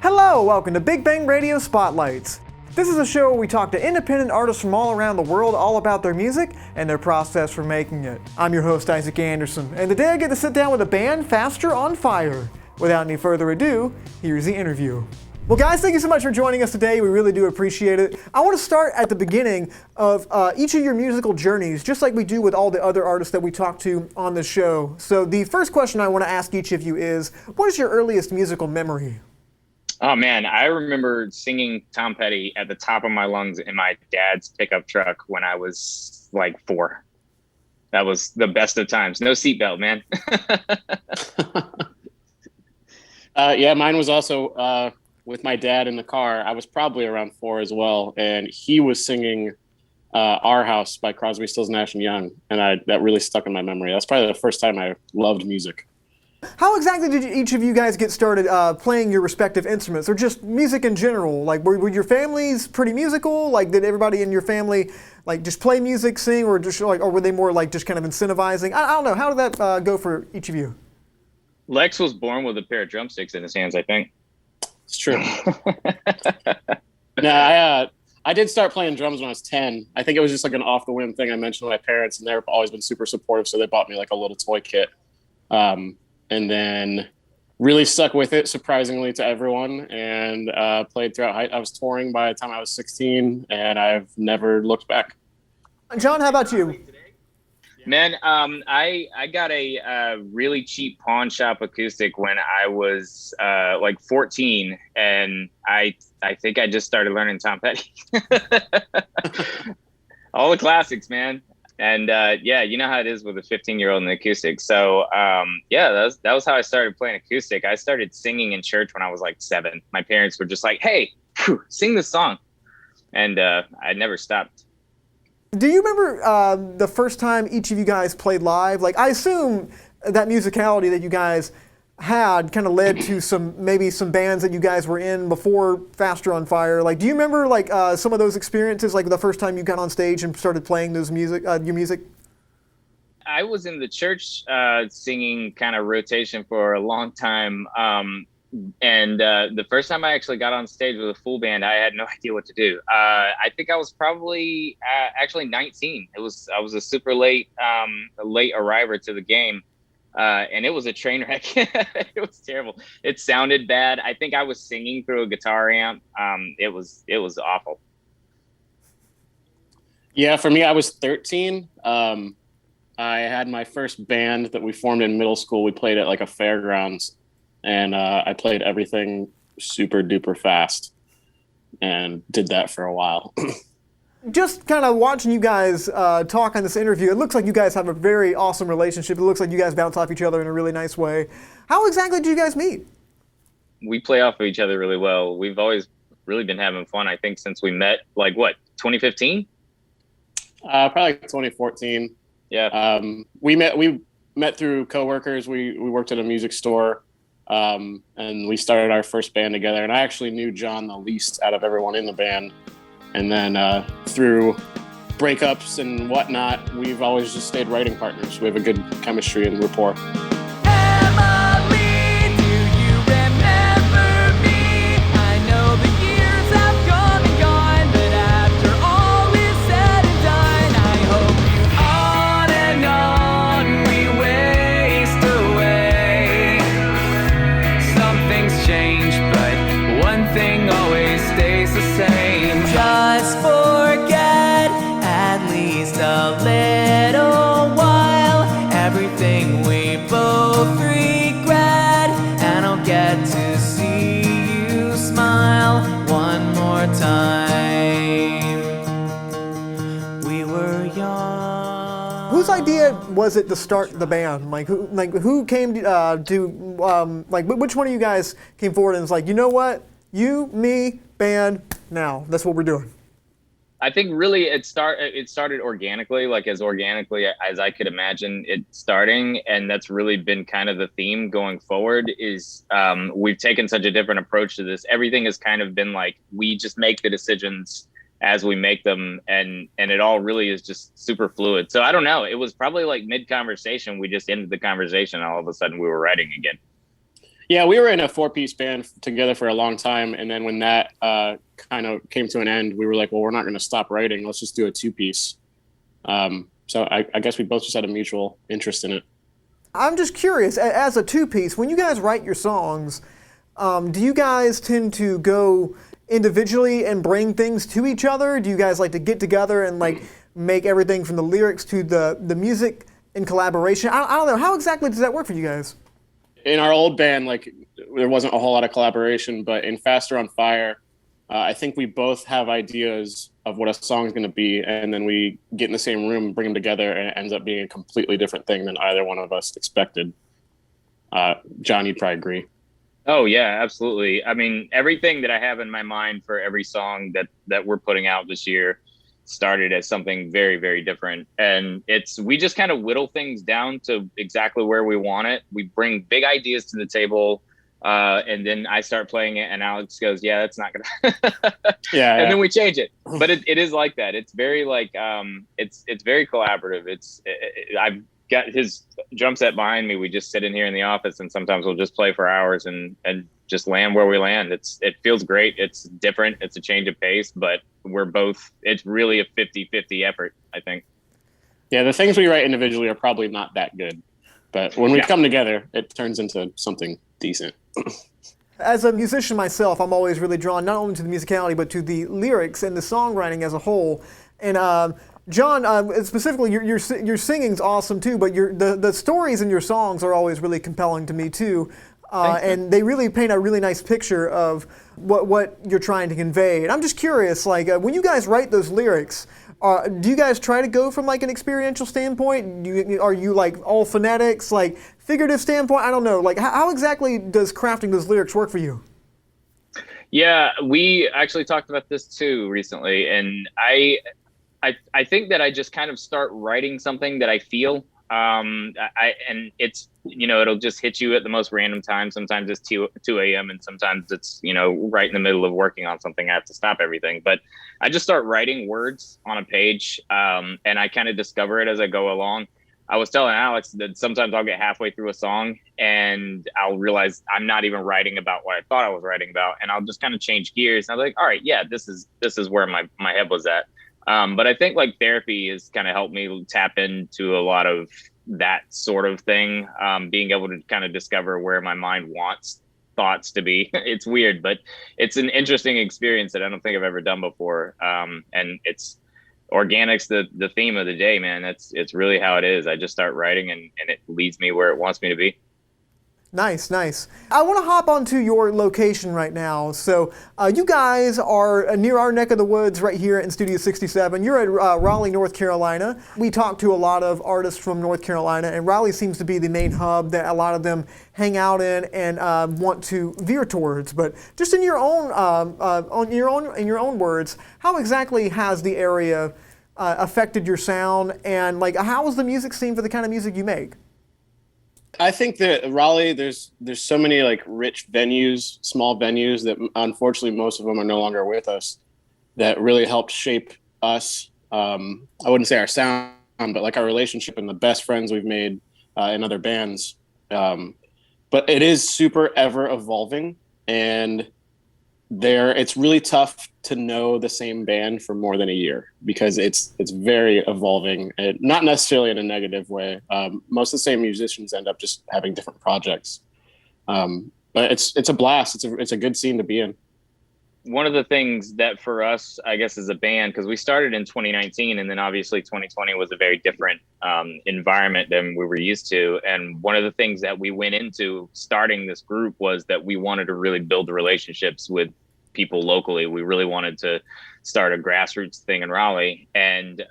Hello, welcome to Big Bang Radio Spotlights. This is a show where we talk to independent artists from all around the world all about their music and their process for making it. I'm your host, Isaac Anderson, and today I get to sit down with a band Faster on Fire. Without any further ado, here's the interview. Well guys, thank you so much for joining us today. We really do appreciate it. I want to start at the beginning of each of your musical journeys, just like we do with all the other artists that we talk to on the show. So the first question I want to ask each of you is, what is your earliest musical memory? Oh man, I remember singing Tom Petty at the top of my lungs in my dad's pickup truck when I was like 4. That was the best of times. No seatbelt, man. Yeah, mine was also with my dad in the car. I was probably around 4 as well, and he was singing "Our House" by Crosby, Stills, Nash and Young, and that really stuck in my memory. That's probably the first time I loved music. How exactly did each of you guys get started playing your respective instruments, or just music in general? Like, were your families pretty musical? Like, did everybody in your family like just play music, sing, or just like, or were they more like just kind of incentivizing? I don't know. How did that go for each of you? Lex was born with a pair of drumsticks in his hands, I think. It's true. No, I did start playing drums when I was 10. I think it was just like an off the whim thing I mentioned to my parents, and they've always been super supportive, so they bought me like a little toy kit. And then really stuck with it, surprisingly to everyone, and played throughout I was touring by the time I was 16, and I've never looked back. John, how about you? Man, I got a really cheap pawn shop acoustic when I was like 14, and I think I just started learning Tom Petty. All the classics, man. And yeah, you know how it is with a 15-year-old in the acoustic. So yeah, that was how I started playing acoustic. I started singing in church when I was like 7. My parents were just like, "Hey, sing this song," and I never stopped. Do you remember the first time each of you guys played live? Like, I assume that musicality that you guys had kind of led to maybe some bands that you guys were in before Faster on Fire. Like, do you remember like some of those experiences, like the first time you got on stage and started playing your music? I was in the church singing kind of rotation for a long time. And the first time I actually got on stage with a full band, I had no idea what to do. I think I was probably actually 19. I was a super late arriver to the game. And it was a train wreck. It was terrible. It sounded bad. I think I was singing through a guitar amp. It was awful. Yeah, for me, I was 13. I had my first band that we formed in middle school. We played at like a fairgrounds, and I played everything super duper fast and did that for a while. Just kind of watching you guys talk on this interview, it looks like you guys have a very awesome relationship. It looks like you guys bounce off each other in a really nice way. How exactly did you guys meet? We play off of each other really well. We've always really been having fun, I think, since we met, like, what, 2015? Probably like 2014. Yeah. We met through coworkers. We worked at a music store, and we started our first band together. And I actually knew John the least out of everyone in the band. And then through breakups and whatnot, we've always just stayed writing partners. We have a good chemistry and rapport. Whose idea was it to start the band? Who came which one of you guys came forward and was like, you know what, you, me, band, now that's what we're doing? I think really it started organically, like as organically as I could imagine it starting. And that's really been kind of the theme going forward is we've taken such a different approach to this. Everything has kind of been like, we just make the decisions as we make them. And it all really is just super fluid. So I don't know. It was probably like mid-conversation. We just ended the conversation and all of a sudden we were writing again. Yeah, we were in a 4-piece band together for a long time, and then when that kind of came to an end, we were like, well, we're not going to stop writing. Let's just do a 2-piece. So I guess we both just had a mutual interest in it. I'm just curious, as a two-piece, when you guys write your songs, do you guys tend to go individually and bring things to each other? Do you guys like to get together and like make everything from the lyrics to the music in collaboration? I don't know. How exactly does that work for you guys? In our old band, like there wasn't a whole lot of collaboration, but in Faster on Fire, I think we both have ideas of what a song is going to be, and then we get in the same room, bring them together, and it ends up being a completely different thing than either one of us expected. John, you'd probably agree. Oh yeah, absolutely. I mean, everything that I have in my mind for every song that we're putting out this year started as something very, very different. And we just kind of whittle things down to exactly where we want it. We bring big ideas to the table, and then I start playing it and Alex goes, yeah, that's not gonna and then we change it. But it is like that. It's very like it's very collaborative. I've got his drum set behind me. We just sit in here in the office and sometimes we'll just play for hours and just land where we land. It feels great. It's different. It's a change of pace, but it's really a 50-50 effort, I think. Yeah, the things we write individually are probably not that good, but when we come together, it turns into something decent. As a musician myself, I'm always really drawn not only to the musicality, but to the lyrics and the songwriting as a whole. And John, specifically, your singing's awesome too, but the stories in your songs are always really compelling to me too. And they really paint a really nice picture of what you're trying to convey. And I'm just curious, like when you guys write those lyrics, do you guys try to go from like an experiential standpoint? Are you like all phonetics, like figurative standpoint? I don't know. Like how exactly does crafting those lyrics work for you? Yeah, we actually talked about this too recently, and I think that I just kind of start writing something that I feel. And it's, it'll just hit you at the most random time. Sometimes it's 2 a.m. and sometimes it's, right in the middle of working on something. I have to stop everything. But I just start writing words on a page, and I kind of discover it as I go along. I was telling Alex that sometimes I'll get halfway through a song and I'll realize I'm not even writing about what I thought I was writing about. And I'll just kind of change gears. And I'm like, all right, yeah, this is where my head was at. But I think like therapy has kind of helped me tap into a lot of that sort of thing, being able to kind of discover where my mind wants thoughts to be. It's weird, but it's an interesting experience that I don't think I've ever done before. And organic's the theme of the day, man. It's really how it is. I just start writing and it leads me where it wants me to be. Nice, nice. I want to hop onto your location right now. So you guys are near our neck of the woods right here in Studio 67. You're at Raleigh, North Carolina. We talk to a lot of artists from North Carolina, and Raleigh seems to be the main hub that a lot of them hang out in and want to veer towards. But just in your own, in your own words, how exactly has the area affected your sound, and like how is the music scene for the kind of music you make? I think that Raleigh, there's so many like rich venues, small venues that unfortunately most of them are no longer with us, that really helped shape us. I wouldn't say our sound, but like our relationship and the best friends we've made in other bands. But it is super ever evolving, and it's really tough to know the same band for more than a year because it's very evolving, and not necessarily in a negative way. Most of the same musicians end up just having different projects, but it's a blast. It's a good scene to be in. One of the things that for us, I guess, as a band, because we started in 2019 and then obviously 2020 was a very different environment than we were used to. And one of the things that we went into starting this group was that we wanted to really build the relationships with people locally. We really wanted to start a grassroots thing in Raleigh. And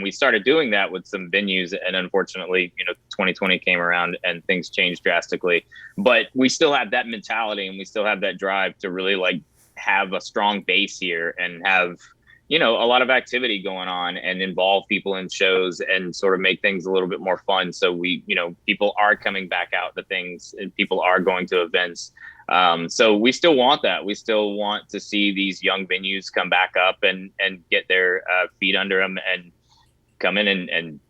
we started doing that with some venues. And unfortunately, 2020 came around and things changed drastically. But we still have that mentality and we still have that drive to really like have a strong base here and have a lot of activity going on and involve people in shows and sort of make things a little bit more fun. So we people are coming back out to things and people are going to events. So we still want that. We still want to see these young venues come back up and get their feet under them and come in and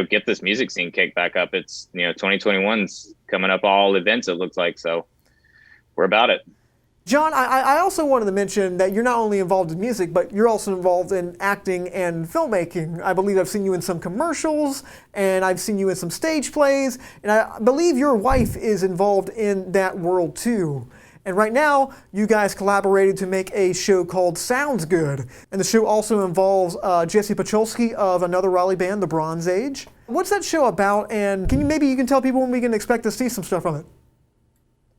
get this music scene kicked back up. It's 2021's coming up, all events it looks like. So we're about it. John, I also wanted to mention that you're not only involved in music, but you're also involved in acting and filmmaking. I believe I've seen you in some commercials, and I've seen you in some stage plays, and I believe your wife is involved in that world too. And right now, you guys collaborated to make a show called Sounds Good. And the show also involves Jesse Pacholski of another Raleigh band, The Bronze Age. What's that show about, and maybe you can tell people when we can expect to see some stuff from it?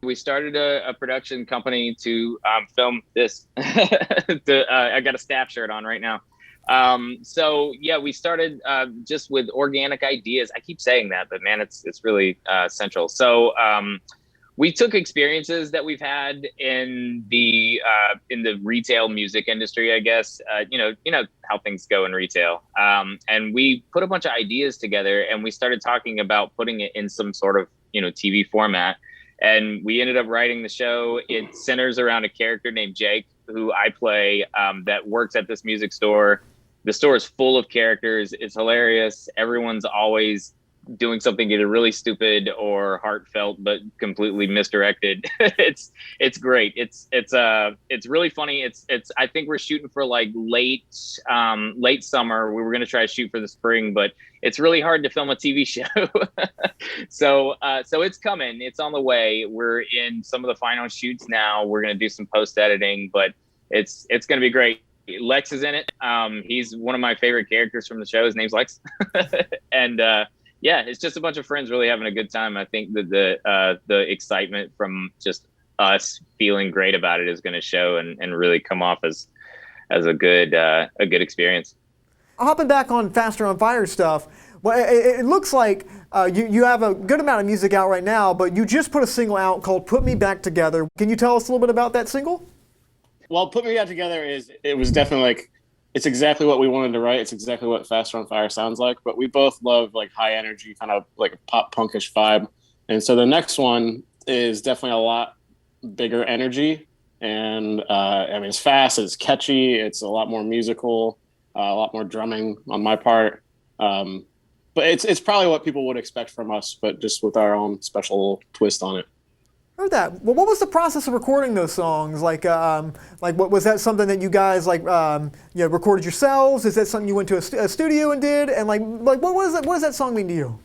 We started a production company to film this. I got a staff shirt on right now. So yeah, we started just with organic ideas. I keep saying that, but man, it's really central. So we took experiences that we've had in the retail music industry, I guess. You know how things go in retail, and we put a bunch of ideas together, and we started talking about putting it in some sort of TV format. And we ended up writing the show. It centers around a character named Jake, who I play, that works at this music store. The store is full of characters. It's hilarious. Everyone's always doing something either really stupid or heartfelt, but completely misdirected. It's great. It's really funny. It's I think we're shooting for like late summer. We were going to try to shoot for the spring, but it's really hard to film a TV show. So it's coming. It's on the way. We're in some of the final shoots now. We're going to do some post editing, but it's going to be great. Lex is in it. He's one of my favorite characters from the show. His name's Lex. And yeah, it's just a bunch of friends really having a good time. I think that the excitement from just us feeling great about it is going to show and really come off as a good experience. Hopping back on Faster on Fire stuff, well, it looks like you have a good amount of music out right now, but you just put a single out called Put Me Back Together. Can you tell us a little bit about that single? Well, Put Me Back Together it was definitely like, it's exactly what we wanted to write. It's exactly what Faster on Fire sounds like, but we both love like high energy, kind of like a pop punkish vibe. And so the next one is definitely a lot bigger energy. And I mean, it's fast, it's catchy, it's a lot more musical, a lot more drumming on my part. But it's probably what people would expect from us, but just with our own special twist on it. Heard that. Well, what was the process of recording those songs? Like what was that something that you guys recorded yourselves? Is that something you went to a studio and did? And like what does that song mean to you?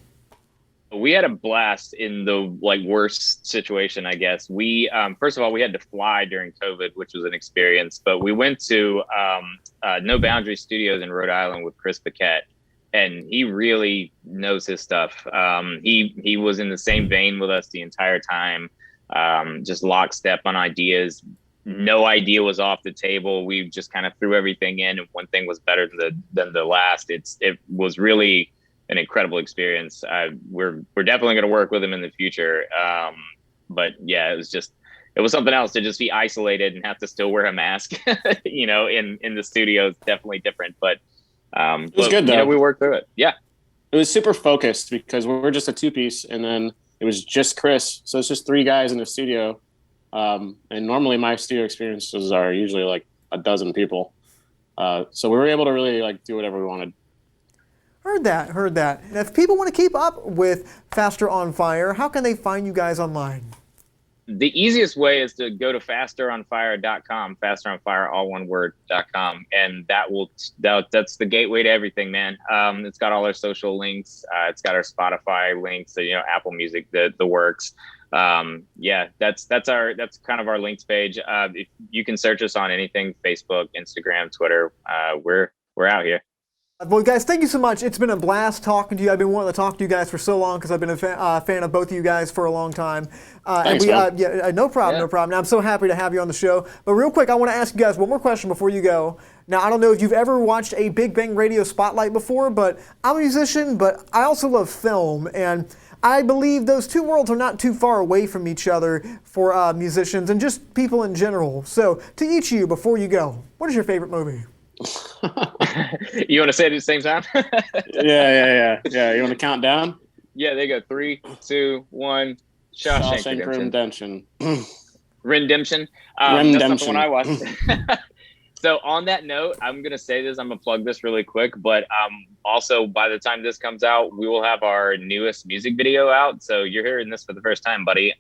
We had a blast in the worst situation, I guess. We first of all, we had to fly during COVID, which was an experience. But we went to No Boundary Studios in Rhode Island with Chris Paquette, and he really knows his stuff. He was in the same vein with us the entire time. Just lockstep on ideas. No idea was off the table. We just kind of threw everything in, and one thing was better than the last. It was really an incredible experience. We're definitely going to work with him in the future. But yeah, it was something else to just be isolated and have to still wear a mask. In the studio, it's definitely different. But it was good though. We worked through it. Yeah, it was super focused because we're just a 2-piece, and then it was just Chris. So it's just 3 guys in the studio. And normally my studio experiences are usually like a dozen people. So we were able to really do whatever we wanted. Heard that. And if people want to keep up with Faster on Fire, how can they find you guys online? The easiest way is to go to fasteronfire.com, fasteronfire, all one word.com. And that's the gateway to everything, man. It's got all our social links. It's got our Spotify links, Apple Music, the works. Yeah, that's kind of our links page. If you can search us on anything, Facebook, Instagram, Twitter, we're out here. Well, guys, thank you so much. It's been a blast talking to you. I've been wanting to talk to you guys for so long because I've been a fan of both of you guys for a long time. Thanks, no problem. Now, I'm so happy to have you on the show. But real quick, I want to ask you guys one more question before you go. Now, I don't know if you've ever watched a Big Bang Radio Spotlight before, but I'm a musician, but I also love film. And I believe those two worlds are not too far away from each other for musicians and just people in general. So, to each of you, before you go, what is your favorite movie? You want to say it at the same time? Yeah. You want to count down? Yeah, they go 3, 2, 1. Shawshank Redemption. Redemption. That's the one I watched. So on that note, I'm going to say this. I'm going to plug this really quick. But also, by the time this comes out, we will have our newest music video out. So you're hearing this for the first time, buddy.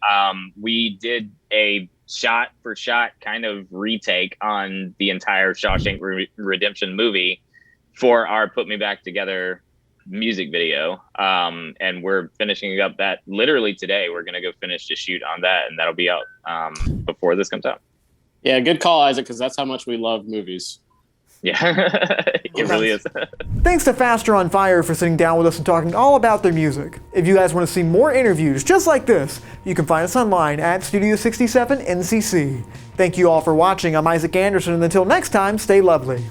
We did a shot for shot kind of retake on the entire Shawshank Redemption movie for our Put Me Back Together music video. And we're finishing up that literally today. We're going to go finish the shoot on that, and that'll be out before this comes out. Yeah, good call, Isaac, because that's how much we love movies. Yeah, it really is. Thanks to Faster on Fire for sitting down with us and talking all about their music. If you guys want to see more interviews just like this, you can find us online at Studio 67 NCC. Thank you all for watching. I'm Isaac Anderson, and until next time, stay lovely.